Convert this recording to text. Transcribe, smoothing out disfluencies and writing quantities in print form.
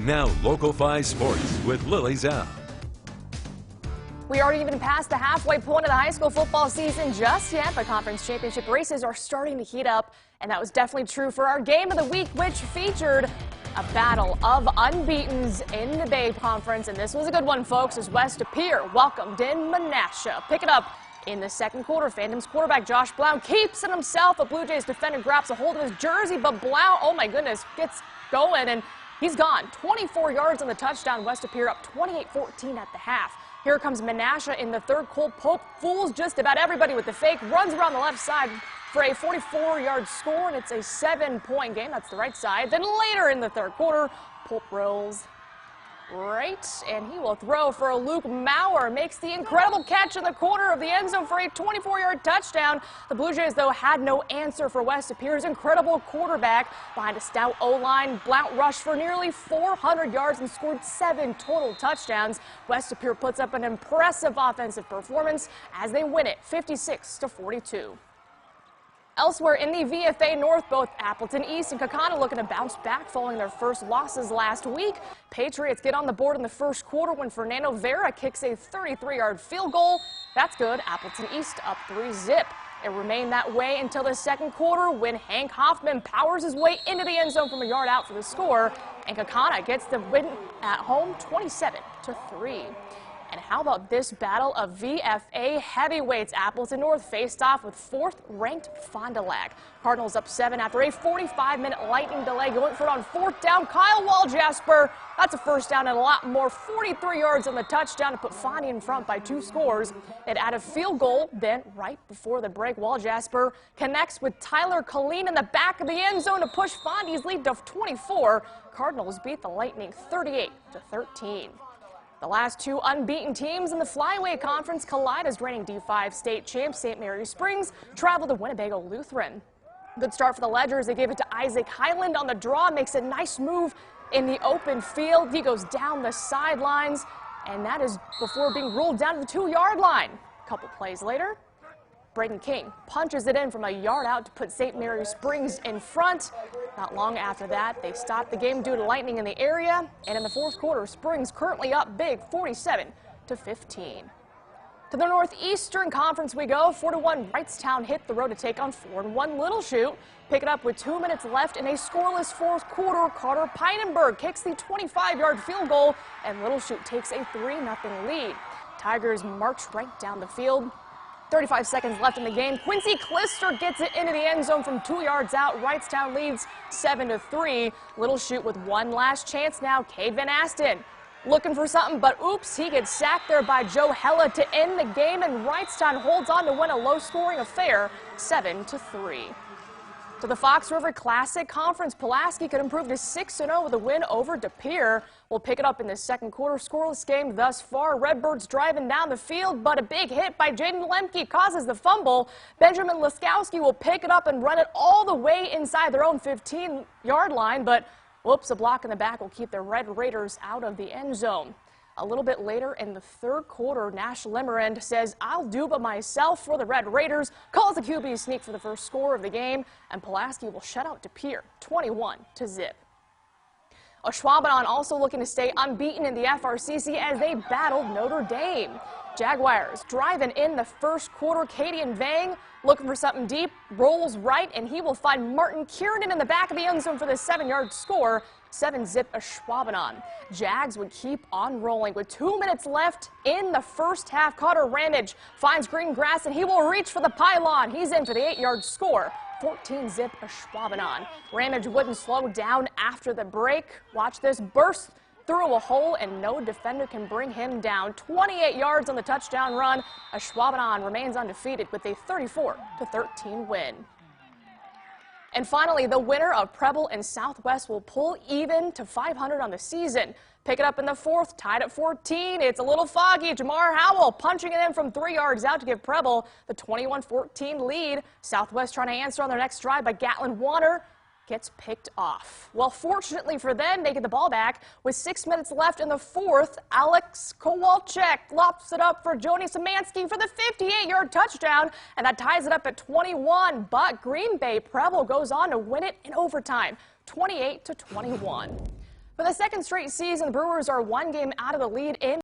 Now, Local 5 Sports with Lily Zhao. We aren't even past the halfway point of the high school football season just yet, but conference championship races are starting to heat up, and that was definitely true for our game of the week, which featured a battle of unbeatens in the Bay Conference, and this was a good one, folks, as West Pere welcomed in Menasha. Pick it up in the second quarter. Phantom's quarterback Josh Blount keeps it himself. A Blue Jays defender grabs a hold of his jersey, but Blount, oh my goodness, gets going, and he's gone. 24 yards on the touchdown. West Pere up 28-14 at the half. Here comes Menasha in the third. Cole Pope fools just about everybody with the fake, runs around the left side for a 44-yard score, and it's a 7-point game. That's the right side. Then later in the third quarter, Pope rolls right, and he will throw for Luke Maurer. Makes the incredible catch in the corner of the end zone for a 24-yard touchdown. The Blue Jays, though, had no answer for West Pere's incredible quarterback. Behind a stout O-line, Blount rushed for nearly 400 yards and scored 7 total touchdowns. West Pere puts up an impressive offensive performance as they win it 56-42. Elsewhere in the VFA North, both Appleton East and Kaukauna looking to bounce back following their first losses last week. Patriots get on the board in the first quarter when Fernando Vera kicks a 33-yard field goal. That's good. Appleton East up 3-zip. It remained that way until the second quarter when Hank Hoffman powers his way into the end zone from a yard out for the score, and Kaukauna gets the win at home 27-3. And how about this battle of VFA heavyweights? Appleton North faced off with 4th-ranked Fond du Lac. Cardinals up 7 after a 45-minute lightning delay. Going for it on 4th down. Kyle Walljasper, that's a first down and a lot more. 43 yards on the touchdown to put Fondy in front by 2 scores. It had a field goal. Then right before the break, Walljasper connects with Tyler Colleen in the back of the end zone to push Fondy's lead to 24. Cardinals beat the Lightning 38-13. The last 2 unbeaten teams in the Flyweight Conference collide as reigning D5 state champ St. Mary Springs travel to Winnebago Lutheran. Good start for the Ledgers. They gave it to Isaac Highland on the draw, makes a nice move in the open field. He goes down the sidelines, and that is before being ruled down to the 2-yard line. A couple plays later, Braden King punches it in from a yard out to put St. Mary Springs in front. Not long after that, they stopped the game due to lightning in the area. And in the fourth quarter, Springs currently up big, 47-15. To the Northeastern Conference we go. 4-1 Wrightstown hit the road to take on 4-1 Little Chute. Pick it up with 2 minutes left in a scoreless fourth quarter. Carter Peinenberg kicks the 25-yard field goal, and Little Chute takes a 3-0 lead. Tigers march right down the field. 35 seconds left in the game. Quincy Clister gets it into the end zone from 2 yards out. Wrightstown leads 7-3. Little Chute with one last chance now. Cade Van Asten looking for something, but oops, he gets sacked there by Joe Hella to end the game, and Wrightstown holds on to win a low-scoring affair, 7-3. To the Fox River Classic Conference, Pulaski could improve to 6-0 with a win over Pere. We'll pick it up in the second quarter. Scoreless game thus far. Redbirds driving down the field, but a big hit by Jaden Lemke causes the fumble. Benjamin Laskowski will pick it up and run it all the way inside their own 15-yard line, but whoops, a block in the back will keep the Red Raiders out of the end zone. A little bit later in the third quarter, Nash Limerend says, "I'll do it myself" for the Red Raiders, calls the QB sneak for the first score of the game, and Pulaski will shut out Pere 21-zip. Ashwaubenon also looking to stay unbeaten in the FRCC as they battled Notre Dame. Jaguars driving in the first quarter. Cadian Vang looking for something deep, rolls right, and he will find Martin Kiernan in the back of the end zone for the 7-yard score. 7-zip Ashwaubenon. Jags would keep on rolling with 2 minutes left in the first half. Carter Ramage finds green grass, and he will reach for the pylon. He's in for the 8-yard score. 14-zip Ashwaubenon. Ramage wouldn't slow down after the break. Watch this, burst through a hole, and no defender can bring him down. 28 yards on the touchdown run. Ashwaubenon remains undefeated with a 34-13 win. And finally, the winner of Preble and Southwest will pull even to 500 on the season. Pick it up in the fourth, tied at 14. It's a little foggy. Jamar Howell punching it in from 3 yards out to give Preble the 21-14 lead. Southwest trying to answer on their next drive, but Gatlin Warner gets picked off. Well, fortunately for them, they get the ball back with 6 minutes left in the fourth. Alex Kowalczyk lofts it up for Joni Szymanski for the 58-yard touchdown, and that ties it up at 21. But Green Bay Preble goes on to win it in overtime, 28-21. For the second straight season, the Brewers are one game out of the lead in